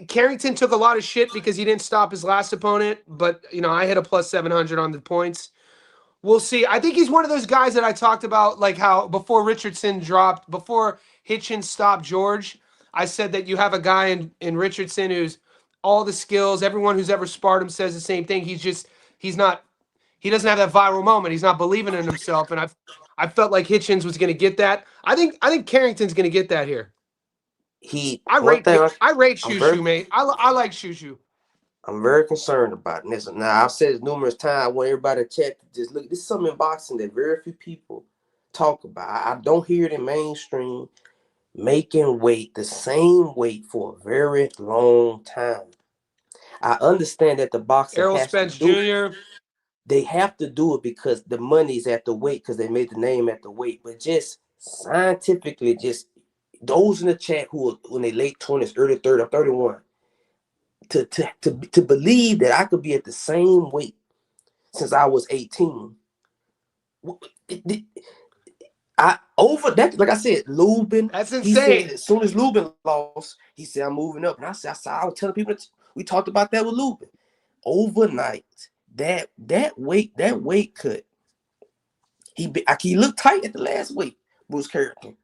Carrington took a lot of shit because he didn't stop his last opponent, but I hit a plus 700 on the points. We'll see. I think he's one of those guys that I talked about, like how before Hitchens stopped George, I said that you have a guy in Richardson who's all the skills. Everyone who's ever sparred him says the same thing. He doesn't have that viral moment. He's not believing in himself, and I felt like Hitchens was going to get that. I think Carrington's going to get that here. I rate Shushu, mate. I like Shushu. I'm very concerned about this. Now, I've said it numerous times. I want everybody to check. Just look. This is something in boxing that very few people talk about. I don't hear it in mainstream. Making weight the same weight for a very long time. I understand that the boxer Errol has Spence to do Jr. They have to do it because the money's at the weight, because they made the name at the weight. But just scientifically, just those in the chat who are in their late 20s, early 30s, I'm 31, to believe that I could be at the same weight since I was 18. Over that, like I said, Lubin. That's insane. He said as soon as Lubin lost, he said I'm moving up, and I was telling people we talked about that with Lubin. Overnight, that weight cut. He looked tight at the last weight, Bruce Carrington.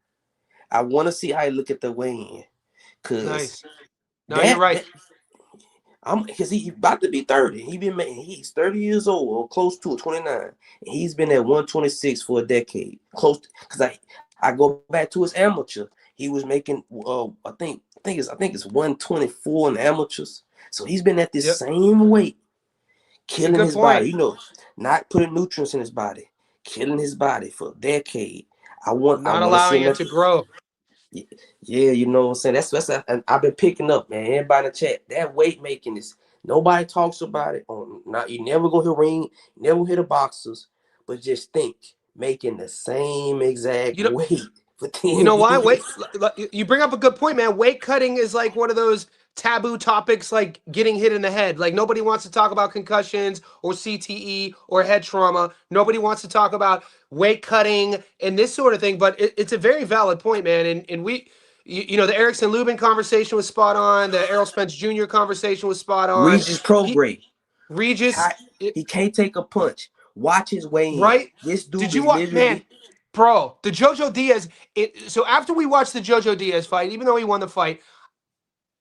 I want to see how he look at the weigh-in, cause nice. No, you're right. Because he's about to be 30. He's 30 years old or close to it, 29. And he's been at 126 for a decade. Because I go back to his amateur. He was making I think it's 124 in amateurs. So he's been at this same weight, killing his body. Not putting nutrients in his body, killing his body for a decade. Not allowing it to grow. Yeah, you know what I'm saying? I've been picking up, man. Everybody in the chat, that weight making is nobody talks about it. You never gonna hear ring, you never gonna hear the boxers, but just think, making the same exact weight for 10 You know why? years. You bring up a good point, man. Weight cutting is like one of those taboo topics, like getting hit in the head. Like nobody wants to talk about concussions or CTE or head trauma. Nobody wants to talk about weight cutting and this sort of thing. But it's a very valid point, man. And we, the Erickson Lubin conversation was spot on. The Errol Spence Jr. conversation was spot on. Regis Prograde. Regis, he can't take a punch. Watch his weigh-in. Right? This dude Did you watch, man? Bro, the Jojo Diaz. So after we watched the Jojo Diaz fight, even though he won the fight,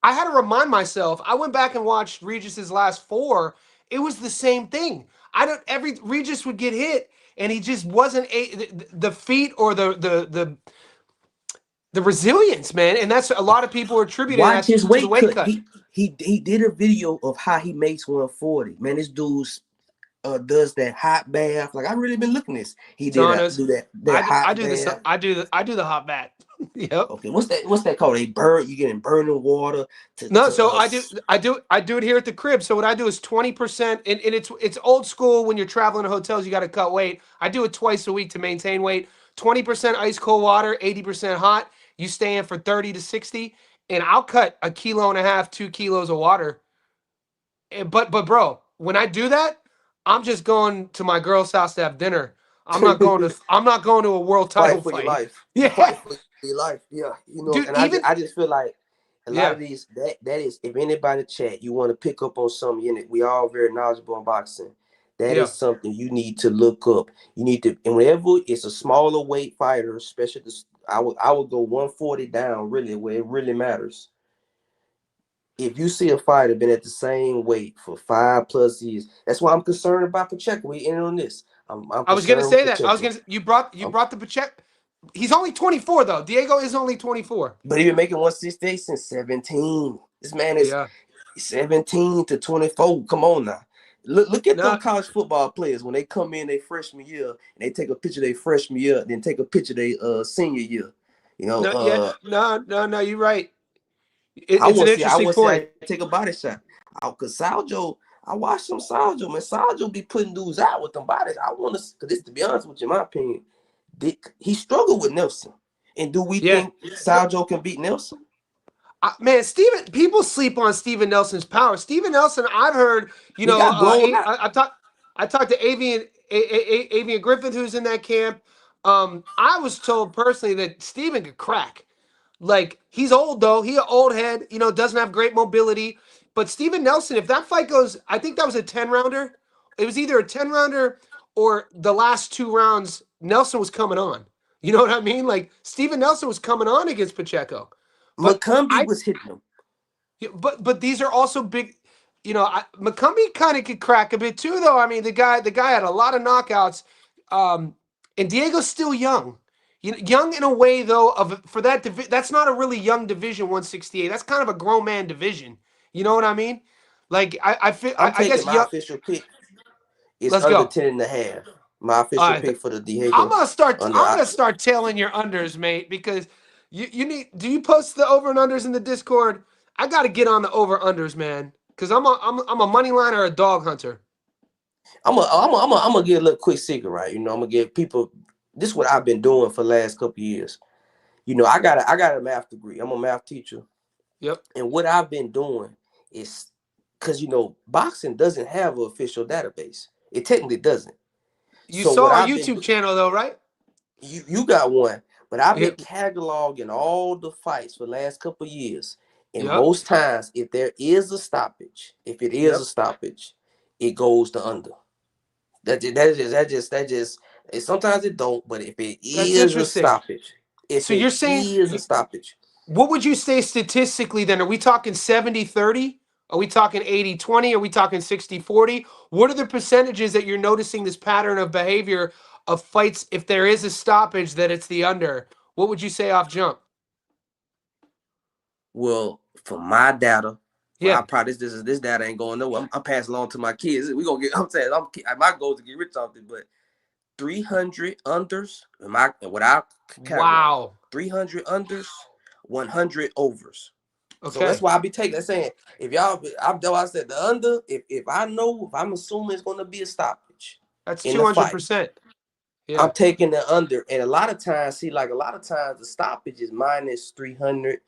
I had to remind myself. I went back and watched Regis's last 4. It was the same thing. Regis would get hit, and he just wasn't the feet or the resilience, man. And that's a lot of people are attributing that to the weight cut. He did a video of how he makes 140. Man, this dude's does that hot bath. Like I've really been looking at this. He did that hot bath. I do the hot bath. Yep. Okay, what's that called? You getting burning water. I do it here at the crib. So what I do is 20%, and it's old school. When you're traveling to hotels, you got to cut weight. I do it twice a week to maintain weight. 20% ice cold water, 80% hot. You stay in for 30 to 60, and I'll cut 1.5 kilos, 2 kilos of water. But bro, when I do that, I'm just going to my girl's house to have dinner. I'm not going to a world title Fight for your fight. life. You Yeah, fight for your life. Yeah. dude. And Even I just feel like a lot yeah, of these that is, if anybody chat, you want to pick up on something in it. We all very knowledgeable in boxing. That yeah. is something you need to look up. You need to, and whenever it's a smaller weight fighter, especially this, I would go 140 down, really, where it really matters. If you see a fighter been at the same weight for 5+ years, that's why I'm concerned about Pacheco. We ended on this. I'm I was gonna concerned with say that. I was Pacheco. gonna. You brought the Pacheco. He's only 24 though. Diego is only 24. But he been making 168 since 17. This man is Yeah. 17 to 24. Come on now. Look at them No, college football players when they come in their freshman year and they take a picture of their freshman year, then take a picture of their senior year. You know, no, yeah, no. You're right. I It's an want to see. I interesting want to see point. I take a body shot. Cause Sadjo, I watched some Sadjo, man. Sadjo be putting dudes out with them bodies. I want to, cause this, to be honest with you, in my opinion, he struggled with Nelson. And do we Yeah. think Sadjo can beat Nelson? Man, Steven, people sleep on Steven Nelson's power. Steven Nelson, I've heard, He got blown out. I talked to Avian Griffith, who's in that camp. I was told personally that Steven could crack. Like, he's old though. He an old head, doesn't have great mobility. But Steven Nelson, if that fight goes, I think that was a 10-rounder. It was either a 10-rounder or the last 2 rounds, Nelson was coming on. You know what I mean? Like, Steven Nelson was coming on against Pacheco. But McCumbee I was hitting him. yeah, but these are also big. McCumbee kind of could crack a bit too, though. I mean, the guy had a lot of knockouts, and Diego's still young. Young in a way though for that that's not a really young division 168. That's kind of a grown man division. You know what I mean? Like I'm I taking guess my young. official pick. It's Let's under go. 10.5. My All official right, pick for the I'm Diego gonna start. under. I'm gonna start tailing your unders, mate, because you need. Do you post the over and unders in the Discord? I got to get on the over unders, man, because I'm a money line or a dog hunter. I'm gonna give a little quick secret, right? I'm gonna give people. This is what I've been doing for the last couple of years. I got a math degree. I'm a math teacher, Yep. and what I've been doing is because boxing doesn't have an official database. It technically doesn't. You So saw what our I've been YouTube doing, channel though, right? you got one, but I've been Yep. cataloging all the fights for the last couple of years. And Yep. most times, if there is a stoppage, Yep. it goes to under. That just. And sometimes it don't, but if it That's is a interesting. stoppage, if So it you're saying, is a stoppage, what would you say statistically then? Are we talking 70-30? Are we talking 80-20? Are we talking 60-40? What are the percentages that you're noticing this pattern of behavior of fights if there is a stoppage that it's the under? What would you say off jump? well, for my data, well, I Yeah. probably this data ain't going nowhere. I'm passing along to my kids. We gonna get. I'm saying, my goal is to get rich off it, but 300 unders. What I categorize Wow. 300 unders, 100 overs. So that's Okay. why I be taking that saying, if y'all, I said the under, if I'm assuming it's going to be a stoppage That's in the fight, 200%. I'm Yeah. taking the under. And a lot of times the stoppage is minus 300.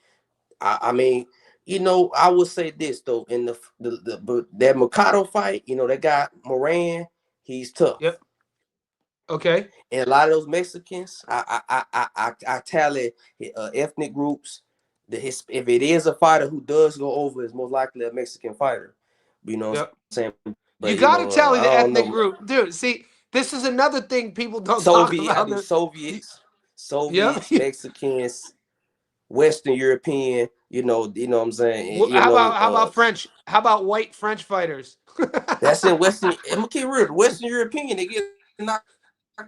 I mean, I would say this though, in that Mikado fight, that guy Moran, he's tough. Yep. Okay. And a lot of those Mexicans, I tally ethnic groups. If it is a fighter who does go over, it's most likely a Mexican fighter. What Yep. I'm saying? You But got to tell me I the don't ethnic know. group. Dude, see, this is another thing people don't talk I about. do Yeah. Soviets, Mexicans, Western European. What I'm saying. How about French? How about white French fighters? That's in Western. I'm gonna keep real. Western European, they get knocked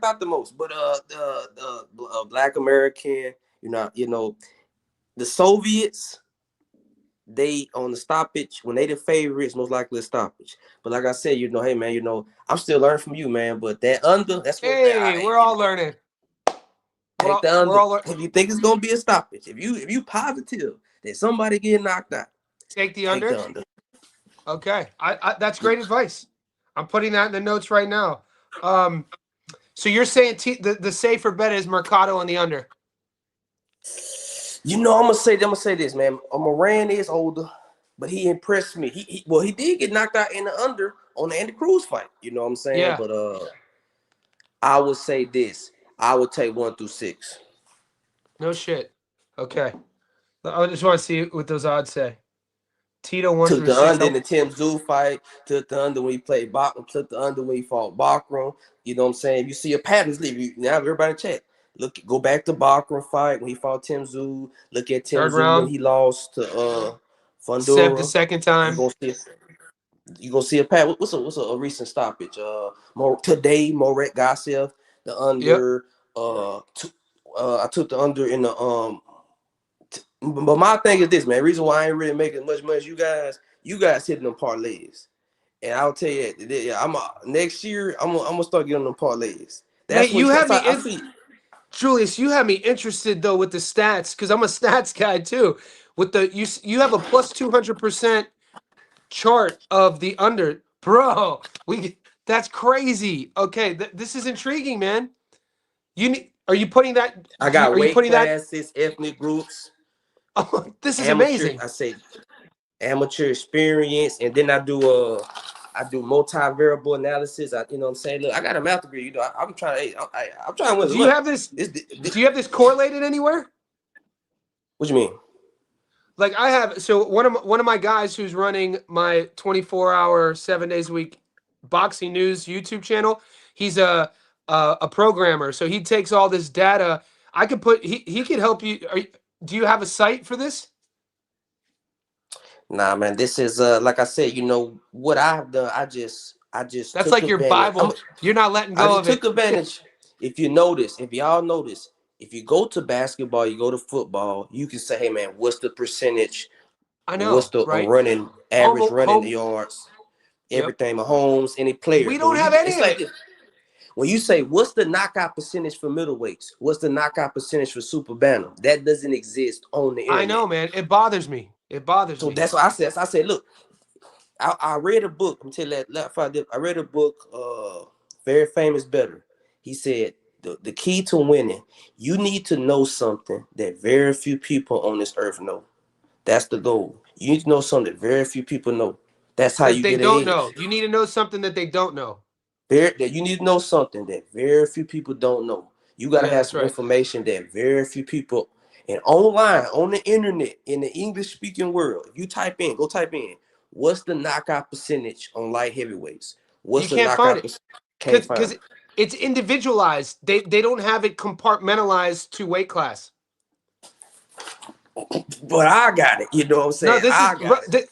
out the most. But the Black American, the Soviets, they on the stoppage when they the favorites, most likely a stoppage. But like I said, hey man, I'm still learning from you, man. But that under, that's what Hey, we're all learning. take the We're under. all If you think it's gonna be a stoppage, if you positive that somebody getting knocked out, take the take under. the under. Okay, I that's great advice. I'm putting that in the notes right now. So you're saying the safer bet is Mercado on the under. I'm gonna say this, man. Moran is older. but he impressed me. He did get knocked out in the under on the Andy Cruz fight. You know what I'm saying? Yeah. But I would say this. I would take 1 through 6. No shit. Okay. I just want to see what those odds say. Tito 1 Took through the 6. under in the Tim Zoo fight. Took the under when he played Bachman. Took the under when he fought Bachman. You know what I'm saying? If you see a pattern, now everybody check. Go back to Bachman fight when he fought Tim Zoo. Look at Tim Third Zoo when round. he lost to Seb the Fundora. second You time. gonna see a pattern. What's a recent stoppage? Today Moret Gossiev the Yep. under. I took the under in the But my thing is this, man. Reason why I ain't really making much money as you guys hitting them parlays. And I'll tell you, next year I'm gonna start getting them parlays. Mate, That's what you have me I see. Julius, you have me interested though with the stats because I'm a stats guy too. With the you have a plus 200% chart of the under, bro. That's crazy. Okay, this is intriguing, man. Are you putting that? I got Are you weight putting that? classes, ethnic groups, Oh, this is amateur. amazing. I say amateur experience, and then I do multi-variable analysis. You know what I'm saying? Look, I got a math degree. You know, I'm trying to. I'm trying to win Do the you money. have this? Do you have this correlated anywhere? What you mean? Like I have, so one of my guys who's running my 24-hour, 7 days a week boxing news YouTube channel. He's a programmer, so he takes all this data. I could put he could help you. Do you have a site for this? Nah, man. This is like I said. You know what I've done. I just That's took like your advantage. Bible. You're not letting I go just of it. took advantage. If y'all notice, if you go to basketball, you go to football, you can say, hey man, what's the percentage? I What's know, the right? average running Home. yards? Yep. Everything, Mahomes, any player. We But don't when have any it's of like it. this. When you say what's the knockout percentage for middleweights, what's the knockout percentage for super bantam? That doesn't exist on the I internet. know, man. It bothers me. It bothers So me. that's what I said. So I said, look, I read a book. I'm telling you, I read a book, very famous bettor. He said the key to winning, you need to know something that very few people on this earth know. That's the goal. You need to know something that very few people know. That's how That you they get don't ahead. know. You need to know something that they don't know. That you need to know something that very few people don't know. You got to Yeah, have that's some right. information that very few people and online on the internet in the English speaking world. If you go type in, what's the knockout percentage on light heavyweights? You What's the can't find knockout it percentage? Can't find because it. it's individualized. They don't have it compartmentalized to weight class. But I got it. You know what I'm No, saying? this is I got it.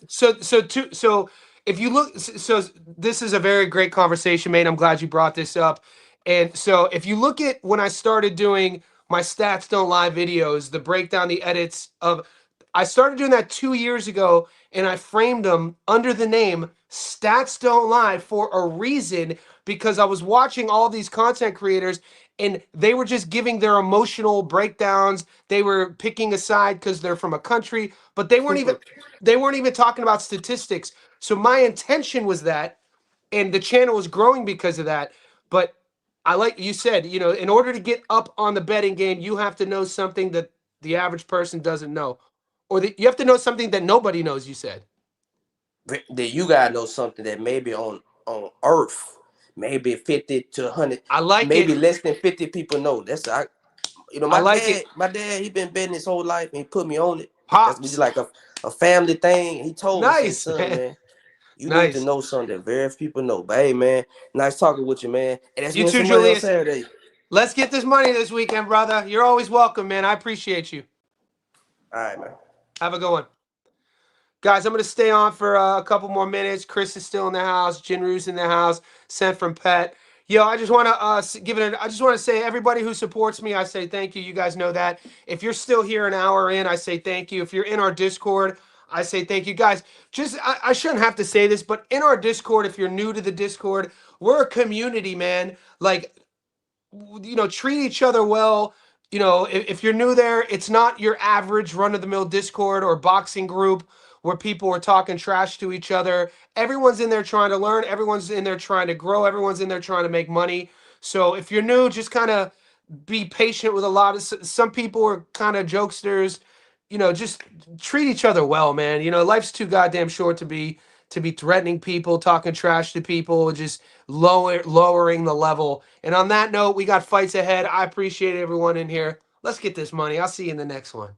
so if you look, so this is a very great conversation, mate. I'm glad you brought this up. And so if you look at when I started doing my stats don't lie videos, the breakdown, the edits of, I started doing that 2 years ago, and I framed them under the name Stats Don't Lie for a reason, because I was watching all these content creators and they were just giving their emotional breakdowns. They were picking a side because they're from a country, but they weren't even talking about statistics. So my intention was that, and the channel was growing because of that. But I, like you said, in order to get up on the betting game, you have to know something that the average person doesn't know, or that you have to know something that nobody knows. You said. That you gotta know something that maybe on Earth, maybe 50 to 100, I like maybe it. less than 50 people know. I My like it. dad, he been betting his whole life and he put me on it. That's just Pops. like a family thing. He told me, say, Nice, son, man. man, you need to Nice. know something that very few people know. But hey, man, nice talking with you, man. And let's You win too, some money on Julius. Saturday. Let's get this money this weekend, brother. You're always welcome, man. I appreciate you. All right, man. Have a good one. Guys, I'm going to stay on for a couple more minutes. Chris is still in the house. Jinru's in the house. Sent from Pet. Yo, I just want to I just want to say, everybody who supports me, I say thank you. You guys know that. If you're still here an hour in, I say thank you. If you're in our Discord, I say thank you. Guys, I shouldn't have to say this, but in our Discord, if you're new to the Discord, we're a community, man. Like, treat each other well. If you're new there, it's not your average run-of-the-mill Discord or boxing group where people are talking trash to each other. Everyone's in there trying to learn. Everyone's in there trying to grow. Everyone's in there trying to make money. So if you're new, just kind of be patient with a lot of some people are kind of jokesters. just treat each other well, man. Life's too goddamn short to be threatening people, talking trash to people, just lowering the level. And on that note, we got fights ahead. I appreciate everyone in here. Let's get this money. I'll see you in the next one.